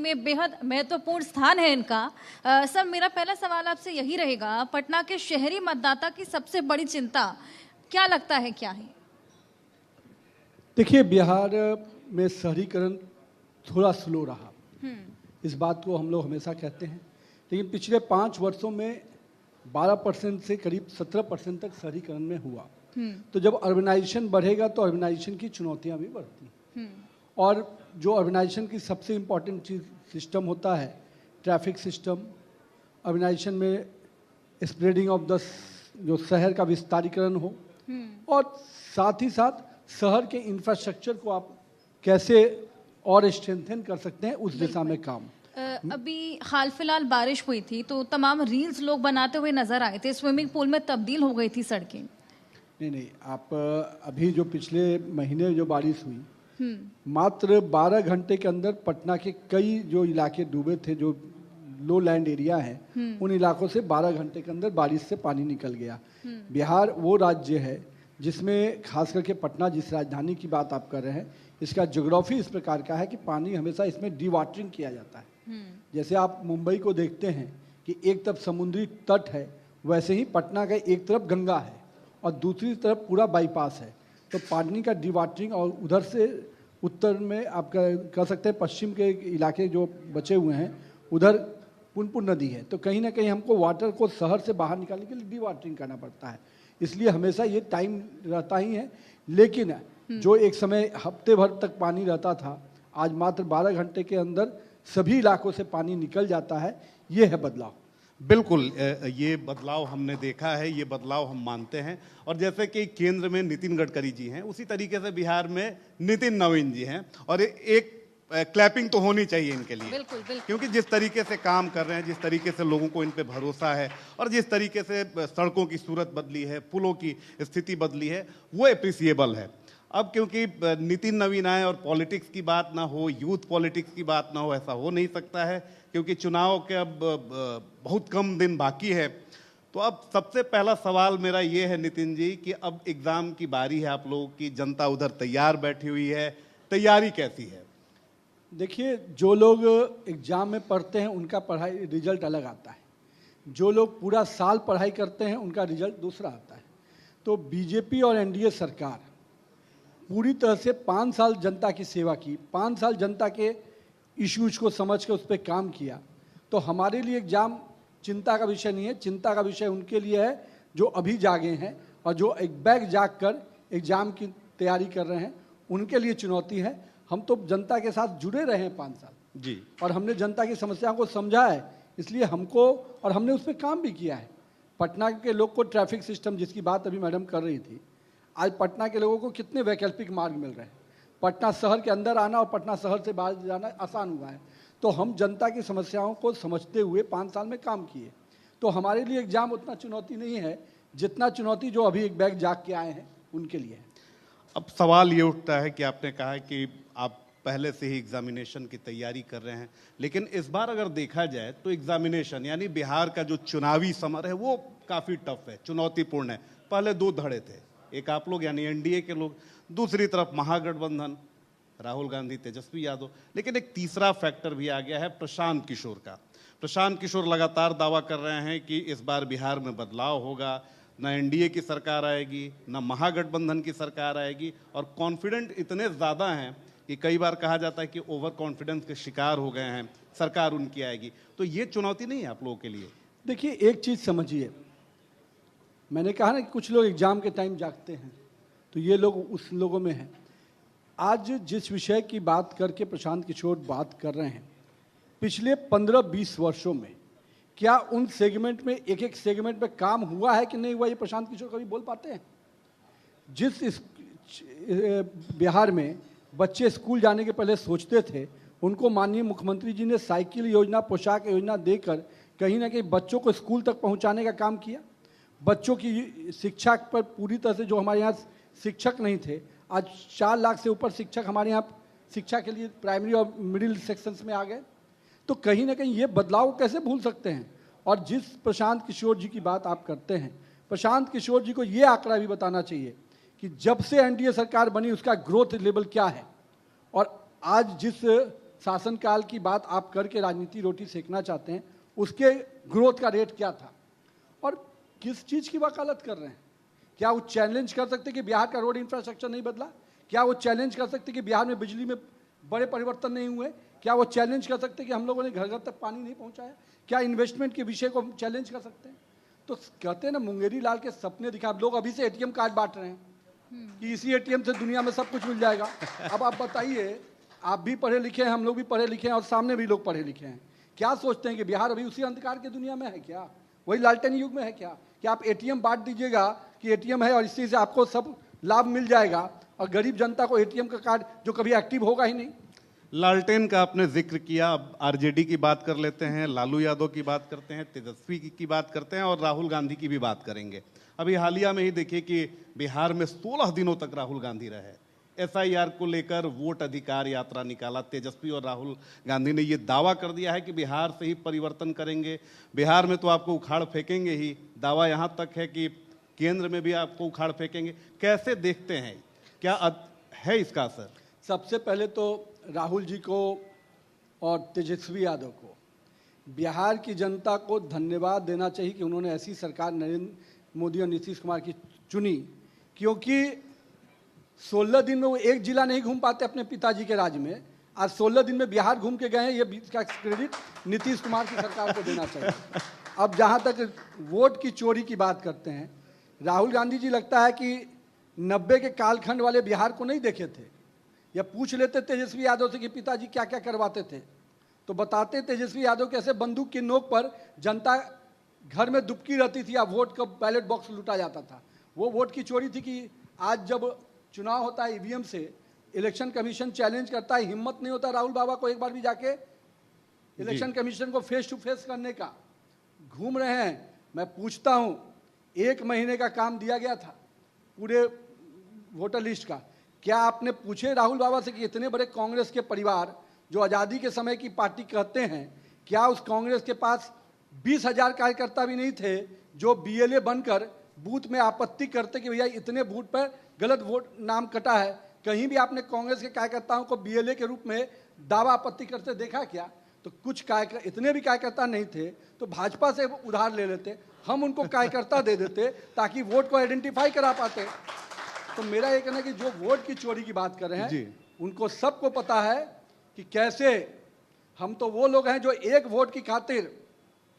में बेहद महत्वपूर्ण स्थान है इनका। सर, मेरा पहला सवाल आपसे यही रहेगा, पटना के शहरी मतदाता की सबसे बड़ी चिंता क्या लगता है, क्या है? देखिए, बिहार में शहरीकरण थोड़ा स्लो रहा, इस बात को हम लोग हमेशा कहते हैं, लेकिन पिछले 5 वर्षों में 12% से करीब 17% तक शहरीकरण में हुआ। तो जब अर्बनाइजेशन बढ़ेगा तो अर्बनाइजेशन की चुनौतियां भी बढ़ती। और जो अर्बनाइजेशन की सबसे इम्पॉर्टेंट चीज सिस्टम होता है, ट्रैफिक सिस्टम, अर्बनाइजेशन में स्प्रेडिंग ऑफ द जो शहर का विस्तारीकरण हो, और साथ ही साथ शहर के इंफ्रास्ट्रक्चर को आप कैसे और स्ट्रेंथन कर सकते हैं, उस दिशा में काम। अभी हाल फिलहाल बारिश हुई थी तो तमाम रील्स लोग बनाते हुए नजर आए थे, स्विमिंग पूल में तब्दील हो गई थी सड़कें। नहीं, आप अभी जो पिछले महीने जो बारिश हुई, मात्र 12 घंटे के अंदर पटना के कई जो इलाके डूबे थे, जो लो लैंड एरिया है, उन इलाकों से 12 घंटे के अंदर बारिश से पानी निकल गया। बिहार वो राज्य है जिसमें खास करके पटना, जिस राजधानी की बात आप कर रहे हैं, इसका ज्योग्राफी इस प्रकार का है कि पानी हमेशा इसमें डिवाटरिंग किया जाता है। जैसे आप मुंबई को देखते हैं कि एक तरफ समुद्री तट है, वैसे ही पटना का एक तरफ गंगा है और दूसरी तरफ पूरा बाईपास है। तो पानी का डिवाटरिंग, और उधर से उत्तर में आप कह सकते हैं पश्चिम के इलाके जो बचे हुए हैं, उधर पुनपुन नदी है। तो कहीं ना कहीं हमको वाटर को शहर से बाहर निकालने के लिए डिवाटरिंग करना पड़ता है, इसलिए हमेशा ये टाइम रहता ही है। लेकिन जो एक समय हफ्ते भर तक पानी रहता था, आज मात्र 12 घंटे के अंदर सभी इलाकों से पानी निकल जाता है। ये है बदलाव। बिल्कुल, ये बदलाव हमने देखा है, ये बदलाव हम मानते हैं। और जैसे कि केंद्र में नितिन गडकरी जी हैं, उसी तरीके से बिहार में नितिन नवीन जी हैं, और एक क्लैपिंग तो होनी चाहिए इनके लिए। बिल्कुल, बिल्कुल। क्योंकि जिस तरीके से काम कर रहे हैं, जिस तरीके से लोगों को इन पे भरोसा है, और जिस तरीके से सड़कों की सूरत बदली है, पुलों की स्थिति बदली है, वो एप्रिसिएबल है। अब क्योंकि नितिन नवीन आए और पॉलिटिक्स की बात ना हो, यूथ पॉलिटिक्स की बात ना हो, ऐसा हो नहीं सकता है, क्योंकि चुनाव के अब बहुत कम दिन बाकी है। तो अब सबसे पहला सवाल मेरा ये है नितिन जी, कि अब एग्जाम की बारी है आप लोगों की, जनता उधर तैयार बैठी हुई है, तैयारी कैसी है? देखिए, जो लोग एग्जाम में पढ़ते हैं उनका पढ़ाई रिजल्ट अलग आता है, जो लोग पूरा साल पढ़ाई करते हैं उनका रिजल्ट दूसरा आता है। तो बीजेपी और एनडीए सरकार पूरी तरह से 5 साल जनता की सेवा की, 5 साल जनता के इश्यूज को समझ के उस पर काम किया। तो हमारे लिए एग्जाम चिंता का विषय नहीं है, चिंता का विषय उनके लिए है जो अभी जागे हैं और जो एक बैग जाग कर एग्जाम की तैयारी कर रहे हैं, उनके लिए चुनौती है। हम तो जनता के साथ जुड़े रहे हैं 5 साल जी, और हमने जनता की समस्याओं को समझा है, इसलिए हमको, और हमने उस पर काम भी किया है। पटना के लोग को ट्रैफिक सिस्टम, जिसकी बात अभी मैडम कर रही थी, आज पटना के लोगों को कितने वैकल्पिक मार्ग मिल रहे हैं। पटना शहर के अंदर आना और पटना शहर से बाहर जाना आसान हुआ है। तो हम जनता की समस्याओं को समझते हुए 5 साल में काम किए। तो हमारे लिए एग्जाम उतना चुनौती नहीं है जितना चुनौती जो अभी एक बैग जाग के आए हैं उनके लिए है। अब सवाल ये उठता है कि आपने कहा कि आप पहले से ही एग्जामिनेशन की तैयारी कर रहे हैं, लेकिन इस बार अगर देखा जाए तो एग्जामिनेशन यानी बिहार का जो चुनावी समर है वो काफ़ी टफ है, चुनौतीपूर्ण है। पहले 2 धड़े थे, एक आप लोग यानी एनडीए के लोग, दूसरी तरफ महागठबंधन, राहुल गांधी, तेजस्वी यादव। लेकिन एक तीसरा फैक्टर भी आ गया है प्रशांत किशोर का। प्रशांत किशोर लगातार दावा कर रहे हैं कि इस बार बिहार में बदलाव होगा, न एनडीए की सरकार आएगी, न महागठबंधन की सरकार आएगी, और कॉन्फिडेंट इतने ज़्यादा हैं कि कई बार कहा जाता है कि ओवर कॉन्फिडेंस के शिकार हो गए हैं, सरकार उनकी आएगी। तो ये चुनौती नहीं है आप लोगों के लिए? देखिए, एक चीज़ समझिए, मैंने कहा ना कि कुछ लोग एग्जाम के टाइम जागते हैं, तो ये लोग उस लोगों में हैं। आज जिस विषय की बात करके प्रशांत किशोर बात कर रहे हैं, पिछले 15-20 वर्षों में क्या उन सेगमेंट में, एक एक सेगमेंट में काम हुआ है कि नहीं हुआ, ये प्रशांत किशोर कभी बोल पाते हैं? जिस बिहार में बच्चे स्कूल जाने के पहले सोचते थे, उनको माननीय मुख्यमंत्री जी ने साइकिल योजना, पोशाक योजना देकर कहीं ना कहीं बच्चों को स्कूल तक पहुंचाने का काम किया। बच्चों की शिक्षा पर पूरी तरह से, जो हमारे यहाँ शिक्षक नहीं थे, आज 4 लाख से ऊपर शिक्षक हमारे यहाँ शिक्षा के लिए प्राइमरी और मिडिल सेक्शंस में आ गए। तो कहीं ना कहीं ये बदलाव कैसे भूल सकते हैं? और जिस प्रशांत किशोर जी की बात आप करते हैं, प्रशांत किशोर जी को ये आंकड़ा भी बताना चाहिए कि जब से एनडीए सरकार बनी उसका ग्रोथ लेवल क्या है, और आज जिस शासनकाल की बात आप करके राजनीति रोटी सेकना चाहते हैं, उसके ग्रोथ का रेट क्या था और किस चीज़ की वकालत कर रहे हैं? क्या वो चैलेंज कर सकते कि बिहार का रोड इंफ्रास्ट्रक्चर नहीं बदला? क्या वो चैलेंज कर सकते कि बिहार में बिजली में बड़े परिवर्तन नहीं हुए? क्या वो चैलेंज कर सकते कि हम लोगों ने घर घर तक पानी नहीं पहुंचाया? क्या इन्वेस्टमेंट के विषय को चैलेंज कर सकते हैं? तो कहते हैं ना, मुंगेरी लाल के सपने दिखा। लोग अभी से एटीएम कार्ड बांट रहे हैं कि इसी एटीएम से दुनिया में सब कुछ मिल जाएगा। अब आप बताइए, आप भी पढ़े लिखे हैं, हम लोग भी पढ़े लिखे हैं और सामने भी लोग पढ़े लिखे हैं, क्या सोचते हैं कि बिहार अभी उसी अंधकार की दुनिया में है क्या? वही लालटेन युग में है क्या? कि आप एटीएम बांट दीजिएगा कि एटीएम है और इसी से आपको सब लाभ मिल जाएगा, और गरीब जनता को एटीएम का कार्ड जो कभी एक्टिव होगा ही नहीं। लालटेन का आपने जिक्र किया, अब आरजेडी की बात कर लेते हैं, लालू यादव की बात करते हैं, तेजस्वी की बात करते हैं और राहुल गांधी की भी बात करेंगे। अभी हालिया में ही देखिए कि बिहार में 16 दिनों तक राहुल गांधी रहे। एसआईआर को लेकर वोट अधिकार यात्रा निकाला। तेजस्वी और राहुल गांधी ने यह दावा कर दिया है कि बिहार से ही परिवर्तन करेंगे, बिहार में तो आपको उखाड़ फेंकेंगे ही। दावा यहां तक है कि केंद्र में भी आपको उखाड़ फेंकेंगे। कैसे देखते हैं, क्या है इसका असर? सबसे पहले तो राहुल जी को और तेजस्वी यादव को बिहार की जनता को धन्यवाद देना चाहिए कि उन्होंने ऐसी सरकार नरेंद्र मोदी और नीतीश कुमार की चुनी, क्योंकि 16 दिन में वो एक जिला नहीं घूम पाते अपने पिताजी के राज में, आज 16 दिन में बिहार घूम के गए हैं। ये इसका क्रेडिट नीतीश कुमार की सरकार को देना चाहिए। अब जहाँ तक वोट की चोरी की बात करते हैं, राहुल गांधी जी लगता है कि 90 के कालखंड वाले बिहार को नहीं देखे थे, या पूछ लेते तेजस्वी यादव से कि पिताजी क्या क्या करवाते थे, तो बताते तेजस्वी यादव कैसे बंदूक की नोक पर जनता घर में दुबकी रहती थी, अब वोट का बैलेट बॉक्स लूटा जाता था। वो वोट की चोरी थी कि आज जब चुनाव होता है ईवीएम से, इलेक्शन कमीशन चैलेंज करता है, हिम्मत नहीं होता राहुल बाबा को एक बार भी जाके इलेक्शन कमीशन को फेस टू फेस करने का। घूम रहे हैं। मैं पूछता हूं, 1 महीने का काम दिया गया था पूरे वोटर लिस्ट का, क्या आपने पूछे राहुल बाबा से कि इतने बड़े कांग्रेस के परिवार जो आज़ादी के समय की पार्टी कहते हैं, क्या उस कांग्रेस के पास 20,000 कार्यकर्ता भी नहीं थे जो बीएलए बनकर बूथ में आपत्ति करते कि भैया इतने बूथ पर गलत वोट नाम कटा है? कहीं भी आपने कांग्रेस के कार्यकर्ताओं को बीएलए के रूप में दावा आपत्ति करते देखा क्या? तो कुछ कार्यकर्ता, इतने भी कार्यकर्ता नहीं थे तो भाजपा से उधार ले लेते, हम उनको कार्यकर्ता दे देते ताकि वोट को आइडेंटिफाई करा पाते। तो मेरा ये कहना है कि जो वोट की चोरी की बात कर रहे हैं, उनको सबको पता है कि कैसे हम तो वो लोग हैं जो एक वोट की खातिर,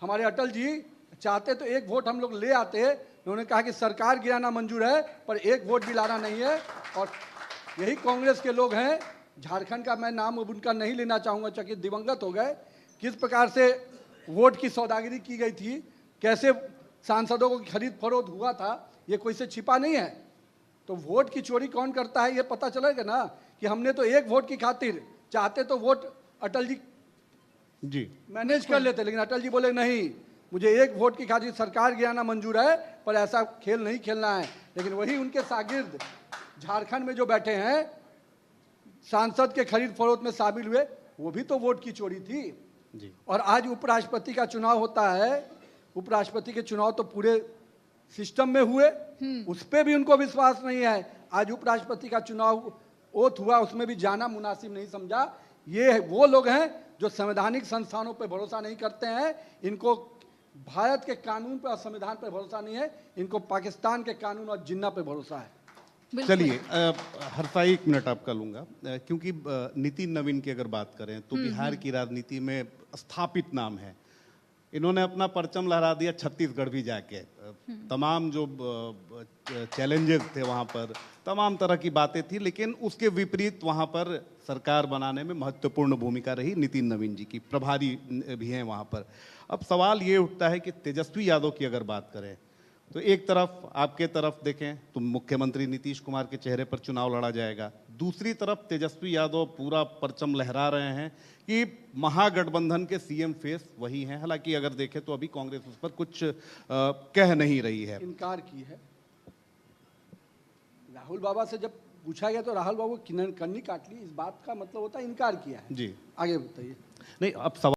हमारे अटल जी चाहते तो एक वोट हम लोग ले आते हैं। उन्होंने कहा कि सरकार गिराना मंजूर है पर एक वोट भी लाना नहीं है, और यही कांग्रेस के लोग हैं। झारखंड का मैं नाम उनका नहीं लेना चाहूँगा, चूँकि दिवंगत हो गए। किस प्रकार से वोट की सौदागरी की गई थी, कैसे सांसदों को खरीद फरोख्त हुआ था, ये कोई से छिपा नहीं है। तो वोट की चोरी कौन करता है ये पता चलेगा ना, कि हमने तो एक वोट की खातिर चाहते तो वोट अटल जी मैनेज कर लेते, लेकिन अटल जी बोले नहीं, मुझे एक वोट की खातिर सरकार गिराना मंजूर है पर ऐसा खेल नहीं खेलना है। लेकिन वही उनके शागिर्द झारखंड में जो बैठे हैं, सांसद के खरीद फरोख्त में शामिल हुए, वो भी तो वोट की चोरी थी जी। और आज उपराष्ट्रपति का चुनाव होता है, उपराष्ट्रपति के चुनाव तो पूरे सिस्टम में हुए, उस पर भी उनको विश्वास नहीं है। आज उपराष्ट्रपति का चुनाव ओथ हुआ, उसमें भी जाना मुनासिब नहीं समझा। ये वो लोग हैं जो संवैधानिक संस्थानों पर भरोसा नहीं करते हैं। इनको भारत के कानून पर और संविधान पर भरोसा नहीं है, इनको पाकिस्तान के कानून और जिन्ना पर भरोसा है। चलिए हर्षा 1 मिनट आपका लूंगा, क्योंकि नितिन नवीन की अगर बात करें तो बिहार की राजनीति में स्थापित नाम है। इन्होंने अपना परचम लहरा दिया छत्तीसगढ़ भी जाके। तमाम जो चैलेंजेस थे वहाँ पर, तमाम तरह की बातें थी, लेकिन उसके विपरीत वहाँ पर सरकार बनाने में महत्वपूर्ण भूमिका रही नितिन नवीन जी की, प्रभारी भी हैं वहाँ पर। अब सवाल ये उठता है कि तेजस्वी यादव की अगर बात करें तो एक तरफ आपके तरफ देखें तो मुख्यमंत्री नीतीश कुमार के चेहरे पर चुनाव लड़ा जाएगा, दूसरी तरफ तेजस्वी यादव पूरा परचम लहरा रहे हैं कि महागठबंधन के सीएम फेस वही हैं। हालांकि अगर देखें तो अभी कांग्रेस उस पर कुछ कह नहीं रही है, इनकार की है। राहुल बाबा से जब पूछा गया तो राहुल बाबू कन्नी काट ली, इस बात का मतलब होता है इनकार किया है जी। आगे बताइए। नहीं, अब सवाल